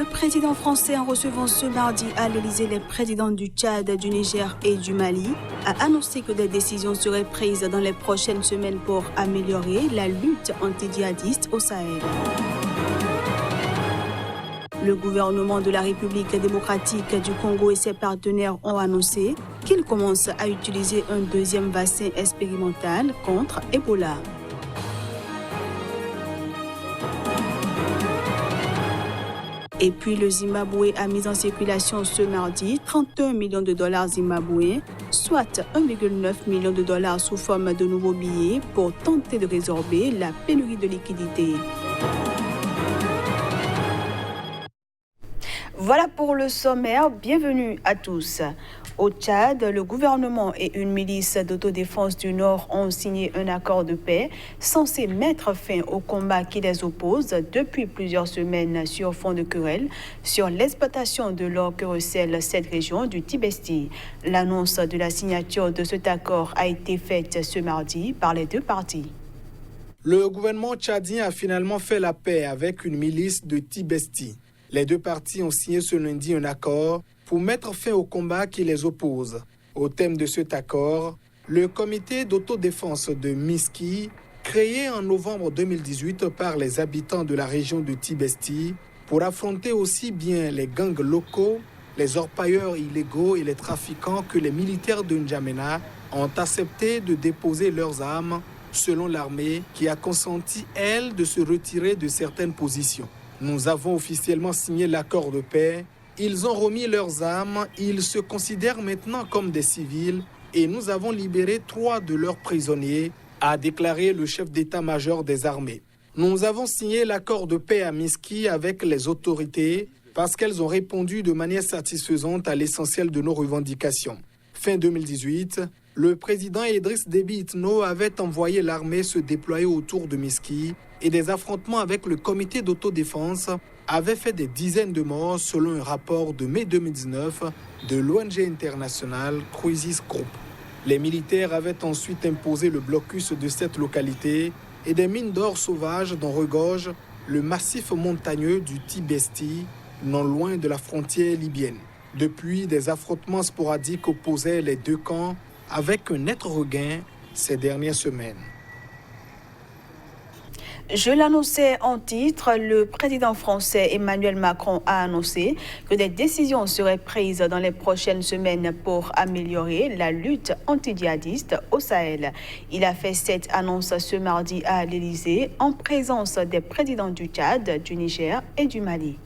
Le président français, en recevant ce mardi à l'Élysée les présidents du Tchad, du Niger et du Mali, a annoncé que des décisions seraient prises dans les prochaines semaines pour améliorer la lutte anti-djihadiste au Sahel. Le gouvernement de la République démocratique du Congo et ses partenaires ont annoncé qu'ils commencent à utiliser un deuxième vaccin expérimental contre Ebola. Et puis le Zimbabwe a mis en circulation ce mardi 31 millions de dollars zimbabwéens, soit 1,9 million de dollars sous forme de nouveaux billets pour tenter de résorber la pénurie de liquidités. Voilà pour le sommaire, bienvenue à tous. Au Tchad, le gouvernement et une milice d'autodéfense du Nord ont signé un accord de paix censé mettre fin au combat qui les oppose depuis plusieurs semaines sur fond de querelle sur l'exploitation de l'or que recèle cette région du Tibesti. L'annonce de la signature de cet accord a été faite ce mardi par les deux parties. Le gouvernement tchadien a finalement fait la paix avec une milice de Tibesti. Les deux parties ont signé ce lundi un accord pour mettre fin au combat qui les oppose. Au thème de cet accord, le comité d'autodéfense de Miski, créé en novembre 2018 par les habitants de la région de Tibesti, pour affronter aussi bien les gangs locaux, les orpailleurs illégaux et les trafiquants que les militaires de N'Djamena, ont accepté de déposer leurs armes, selon l'armée qui a consenti, elle, de se retirer de certaines positions. Nous avons officiellement signé l'accord de paix. Ils ont remis leurs armes. Ils se considèrent maintenant comme des civils et nous avons libéré 3 de leurs prisonniers, a déclaré le chef d'état-major des armées. Nous avons signé l'accord de paix à Miski avec les autorités parce qu'elles ont répondu de manière satisfaisante à l'essentiel de nos revendications. Fin 2018, le président Idriss Déby Itno avait envoyé l'armée se déployer autour de Miski et des affrontements avec le comité d'autodéfense avaient fait des dizaines de morts selon un rapport de mai 2019 de l'ONG internationale Crisis Group. Les militaires avaient ensuite imposé le blocus de cette localité et des mines d'or sauvages dont regorge le massif montagneux du Tibesti, non loin de la frontière libyenne. Depuis, des affrontements sporadiques opposaient les deux camps avec un net regain ces dernières semaines. Je l'annonçais en titre, le président français Emmanuel Macron a annoncé que des décisions seraient prises dans les prochaines semaines pour améliorer la lutte anti-djihadiste au Sahel. Il a fait cette annonce ce mardi à l'Élysée en présence des présidents du Tchad, du Niger et du Mali.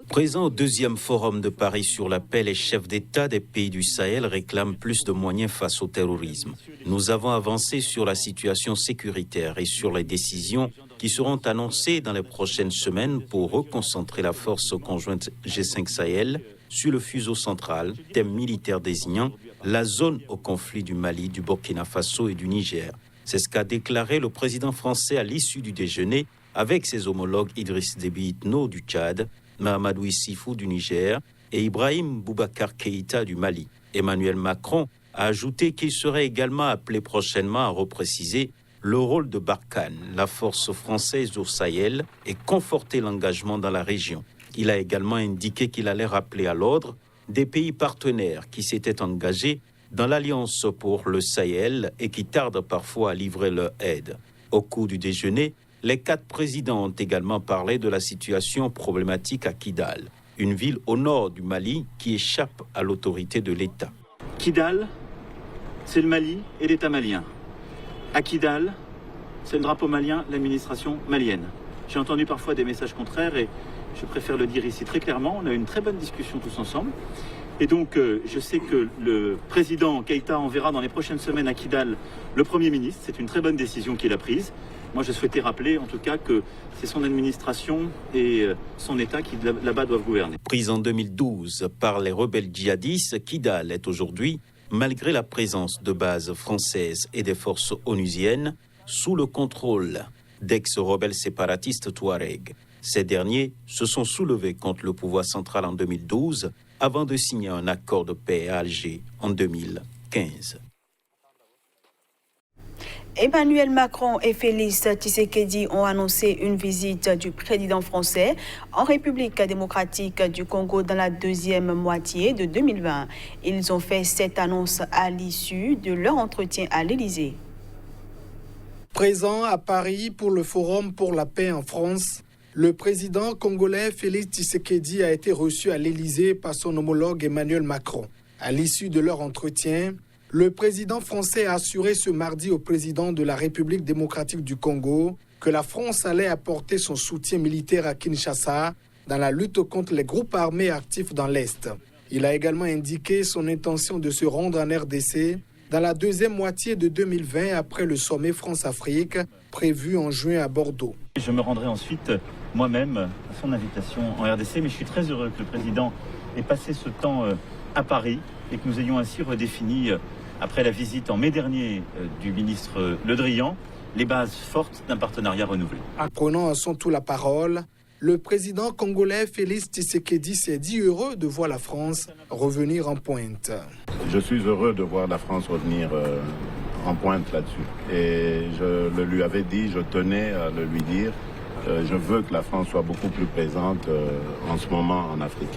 Présent au deuxième forum de Paris sur la paix, les chefs d'État des pays du Sahel réclament plus de moyens face au terrorisme. Nous avons avancé sur la situation sécuritaire et sur les décisions qui seront annoncées dans les prochaines semaines pour reconcentrer la force conjointe G5 Sahel sur le fuseau central, thème militaire désignant la zone au conflit du Mali, du Burkina Faso et du Niger. C'est ce qu'a déclaré le président français à l'issue du déjeuner avec ses homologues Idriss Déby Itno du Tchad, Mahamadou Issifou du Niger et Ibrahim Boubacar Keïta du Mali. Emmanuel Macron a ajouté qu'il serait également appelé prochainement à repréciser le rôle de Barkhane, la force française au Sahel, et conforter l'engagement dans la région. Il a également indiqué qu'il allait rappeler à l'ordre des pays partenaires qui s'étaient engagés dans l'Alliance pour le Sahel et qui tardent parfois à livrer leur aide. Au cours du déjeuner, les 4 présidents ont également parlé de la situation problématique à Kidal, une ville au nord du Mali qui échappe à l'autorité de l'État. Kidal, c'est le Mali et l'État malien. À Kidal, c'est le drapeau malien, l'administration malienne. J'ai entendu parfois des messages contraires et je préfère le dire ici très clairement. On a eu une très bonne discussion tous ensemble. Et donc, je sais que le président Keïta enverra dans les prochaines semaines à Kidal le Premier ministre. C'est une très bonne décision qu'il a prise. Moi, je souhaitais rappeler, en tout cas, que c'est son administration et son État qui, là-bas, doivent gouverner. Prise en 2012 par les rebelles djihadistes, Kidal est aujourd'hui, malgré la présence de bases françaises et des forces onusiennes, sous le contrôle d'ex-rebelles séparatistes Touareg. Ces derniers se sont soulevés contre le pouvoir central en 2012 avant de signer un accord de paix à Alger en 2015. Emmanuel Macron et Félix Tshisekedi ont annoncé une visite du président français en République démocratique du Congo dans la deuxième moitié de 2020. Ils ont fait cette annonce à l'issue de leur entretien à l'Élysée. Présent à Paris pour le Forum pour la paix en France, le président congolais Félix Tshisekedi a été reçu à l'Élysée par son homologue Emmanuel Macron. À l'issue de leur entretien, le président français a assuré ce mardi au président de la République démocratique du Congo que la France allait apporter son soutien militaire à Kinshasa dans la lutte contre les groupes armés actifs dans l'Est. Il a également indiqué son intention de se rendre en RDC dans la deuxième moitié de 2020 après le sommet France-Afrique prévu en juin à Bordeaux. Je me rendrai ensuite moi-même à son invitation en RDC, mais je suis très heureux que le président ait passé ce temps à Paris et que nous ayons ainsi redéfini, après la visite en mai dernier du ministre Le Drian, les bases fortes d'un partenariat renouvelé. Prenant à son tour la parole, le président congolais Félix Tshisekedi s'est dit heureux de voir la France revenir en pointe. Je suis heureux de voir la France revenir en pointe là-dessus. Et je le lui avais dit, je tenais à le lui dire, je veux que la France soit beaucoup plus présente en ce moment en Afrique.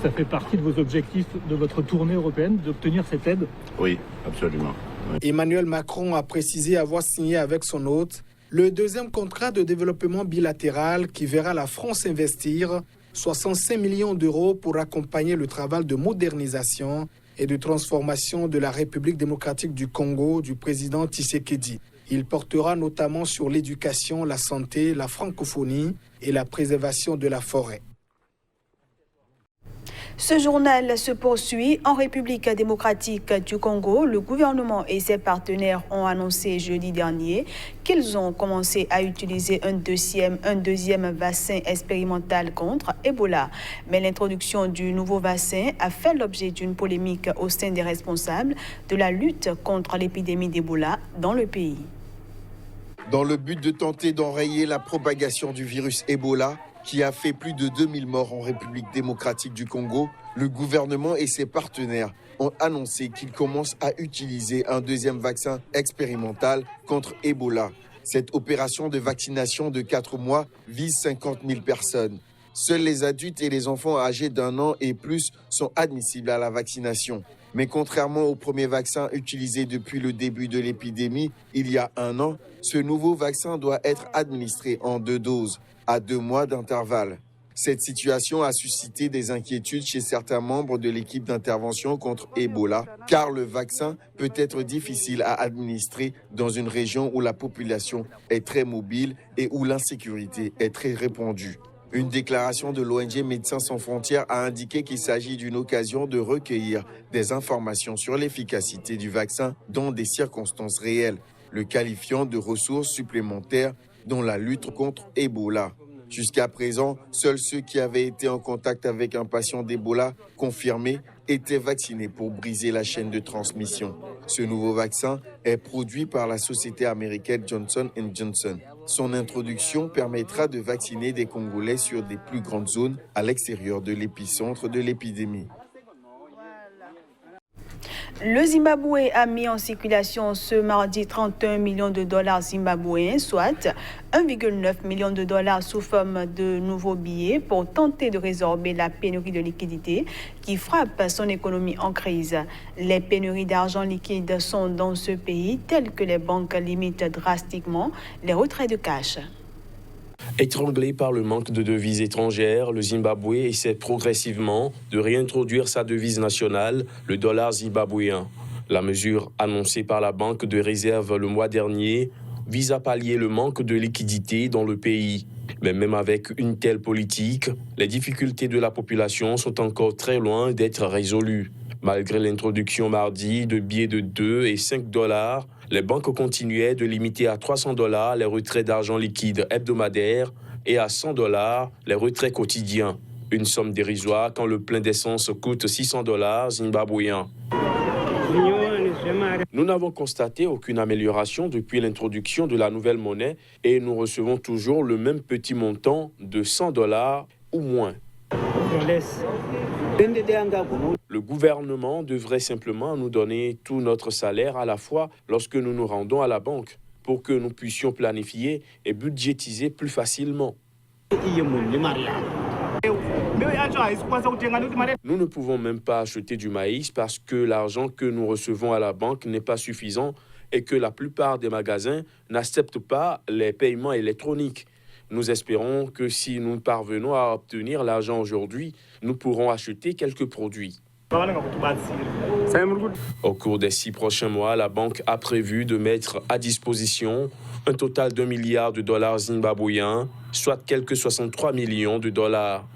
Ça fait partie de vos objectifs de votre tournée européenne, d'obtenir cette aide? Oui, absolument. Oui. Emmanuel Macron a précisé avoir signé avec son hôte le deuxième contrat de développement bilatéral qui verra la France investir 65 millions d'euros pour accompagner le travail de modernisation et de transformation de la République démocratique du Congo du président Tshisekedi. Il portera notamment sur l'éducation, la santé, la francophonie et la préservation de la forêt. Ce journal se poursuit. En République démocratique du Congo, le gouvernement et ses partenaires ont annoncé jeudi dernier qu'ils ont commencé à utiliser un deuxième vaccin expérimental contre Ebola. Mais l'introduction du nouveau vaccin a fait l'objet d'une polémique au sein des responsables de la lutte contre l'épidémie d'Ebola dans le pays. Dans le but de tenter d'enrayer la propagation du virus Ebola, qui a fait plus de 2000 morts en République démocratique du Congo, le gouvernement et ses partenaires ont annoncé qu'ils commencent à utiliser un deuxième vaccin expérimental contre Ebola. Cette opération de vaccination de 4 mois vise 50 000 personnes. Seuls les adultes et les enfants âgés d'1 an et plus sont admissibles à la vaccination. Mais contrairement au premier vaccin utilisé depuis le début de l'épidémie, il y a 1 an, ce nouveau vaccin doit être administré en 2 doses, à 2 mois d'intervalle. Cette situation a suscité des inquiétudes chez certains membres de l'équipe d'intervention contre Ebola, car le vaccin peut être difficile à administrer dans une région où la population est très mobile et où l'insécurité est très répandue. Une déclaration de l'ONG Médecins sans frontières a indiqué qu'il s'agit d'une occasion de recueillir des informations sur l'efficacité du vaccin dans des circonstances réelles, le qualifiant de ressources supplémentaires dans la lutte contre Ebola. Jusqu'à présent, seuls ceux qui avaient été en contact avec un patient d'Ebola confirmé étaient vaccinés pour briser la chaîne de transmission. Ce nouveau vaccin est produit par la société américaine Johnson & Johnson. Son introduction permettra de vacciner des Congolais sur des plus grandes zones à l'extérieur de l'épicentre de l'épidémie. Le Zimbabwe a mis en circulation ce mardi 31 millions de dollars zimbabwéens, soit 1,9 million de dollars sous forme de nouveaux billets pour tenter de résorber la pénurie de liquidités qui frappe son économie en crise. Les pénuries d'argent liquide sont dans ce pays telles que les banques limitent drastiquement les retraits de cash. Étranglé par le manque de devises étrangères, le Zimbabwe essaie progressivement de réintroduire sa devise nationale, le dollar zimbabwéen. La mesure annoncée par la Banque de réserve le mois dernier vise à pallier le manque de liquidité dans le pays. Mais même avec une telle politique, les difficultés de la population sont encore très loin d'être résolues. Malgré l'introduction mardi de billets de 2 et 5 dollars, les banques continuaient de limiter à 300 dollars les retraits d'argent liquide hebdomadaires et à 100 dollars les retraits quotidiens. Une somme dérisoire quand le plein d'essence coûte 600 dollars zimbabwéens. Nous n'avons constaté aucune amélioration depuis l'introduction de la nouvelle monnaie et nous recevons toujours le même petit montant de 100 dollars ou moins. Le gouvernement devrait simplement nous donner tout notre salaire à la fois lorsque nous nous rendons à la banque. pour que nous puissions planifier et budgétiser plus facilement. Nous ne pouvons même pas acheter du maïs parce que l'argent que nous recevons à la banque n'est pas suffisant et que la plupart des magasins n'acceptent pas les paiements électroniques. Nous espérons que si nous parvenons à obtenir l'argent aujourd'hui, nous pourrons acheter quelques produits. Au cours des 6 prochains mois, la banque a prévu de mettre à disposition un total d'$1 milliard zimbabwéens, soit quelques 63 millions de dollars.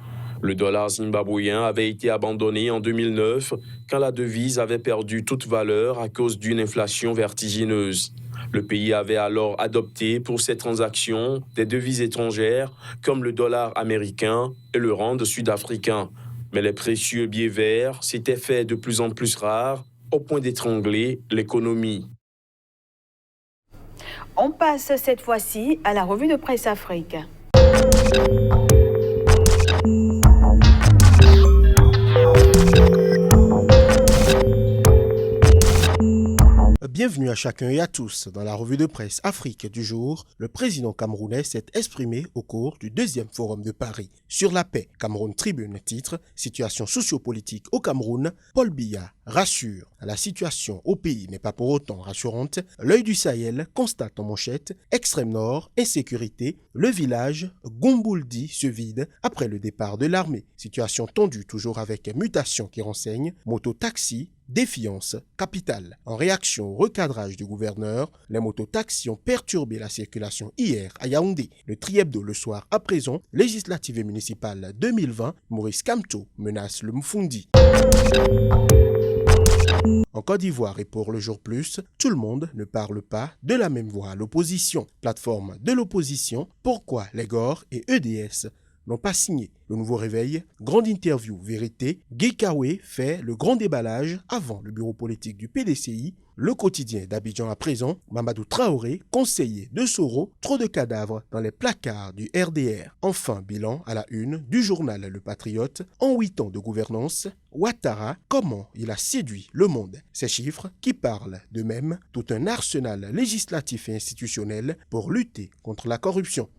Le dollar zimbabwéen avait été abandonné en 2009 quand la devise avait perdu toute valeur à cause d'une inflation vertigineuse. Le pays avait alors adopté pour ces transactions des devises étrangères comme le dollar américain et le rand sud-africain. Mais les précieux billets verts s'étaient fait de plus en plus rares au point d'étrangler l'économie. On passe cette fois-ci à la revue de presse Afrique. Bienvenue à chacun et à tous. Dans la revue de presse Afrique du jour, le président camerounais s'est exprimé au cours du 2e Forum de Paris sur la paix. Cameroun Tribune titre « Situation sociopolitique au Cameroun ». Paul Biya rassure. La situation au pays n'est pas pour autant rassurante. L'œil du Sahel constate en manchette « Extrême Nord, insécurité, le village Gombouldi se vide après le départ de l'armée ». Situation tendue toujours avec mutation qui renseigne, moto-taxi, défiance capitale. En réaction au recadrage du gouverneur, les mototaxis ont perturbé la circulation hier à Yaoundé. Le Triebdo le soir à présent, législative et municipale 2020, Maurice Kamto menace le Mfundi. En Côte d'Ivoire et pour le jour plus, tout le monde ne parle pas de la même voix à l'opposition. Plateforme de l'opposition, pourquoi les GOR et EDS n'ont pas signé. Le nouveau réveil, grande interview, vérité, Guy Kawe fait le grand déballage avant le bureau politique du PDCI, le quotidien d'Abidjan à présent, Mamadou Traoré, conseiller de Soro, trop de cadavres dans les placards du RDR. Enfin, bilan à la une du journal Le Patriote, en 8 ans de gouvernance, Ouattara, comment il a séduit le monde. Ces chiffres qui parlent d'eux-mêmes, tout un arsenal législatif et institutionnel pour lutter contre la corruption.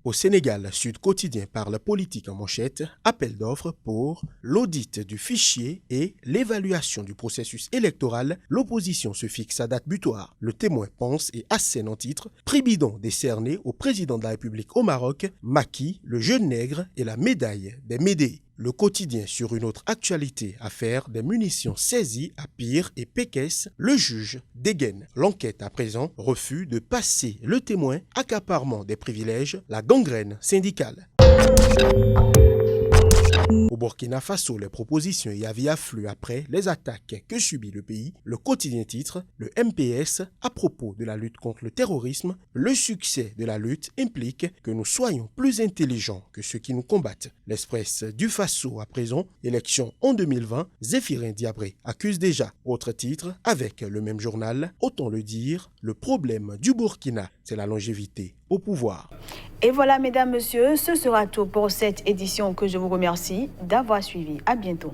Au Sénégal, Sud Quotidien parle politique en manchette, appel d'offres pour l'audit du fichier et l'évaluation du processus électoral. L'opposition se fixe à date butoir. Le Témoin pense et assène en titre, prix bidon décerné au président de la République au Maroc, Macky, le jeune nègre et la médaille des Médées. Le quotidien sur une autre actualité, affaire des munitions saisies à Pire et Pékesse, le juge dégaine. L'enquête à présent, refus de passer le témoin, accaparement des privilèges, la gangrène syndicale. Au Burkina Faso, les propositions y avaient afflué après les attaques que subit le pays. Le quotidien titre, le MPS, à propos de la lutte contre le terrorisme, le succès de la lutte implique que nous soyons plus intelligents que ceux qui nous combattent. L'Express du Faso à présent, élection en 2020, Zéphirin Diabré accuse déjà. Autre titre, avec le même journal, autant le dire, le problème du Burkina, c'est la longévité au pouvoir. Et voilà, mesdames, messieurs, ce sera tout pour cette édition que je vous remercie d'avoir suivi. À bientôt.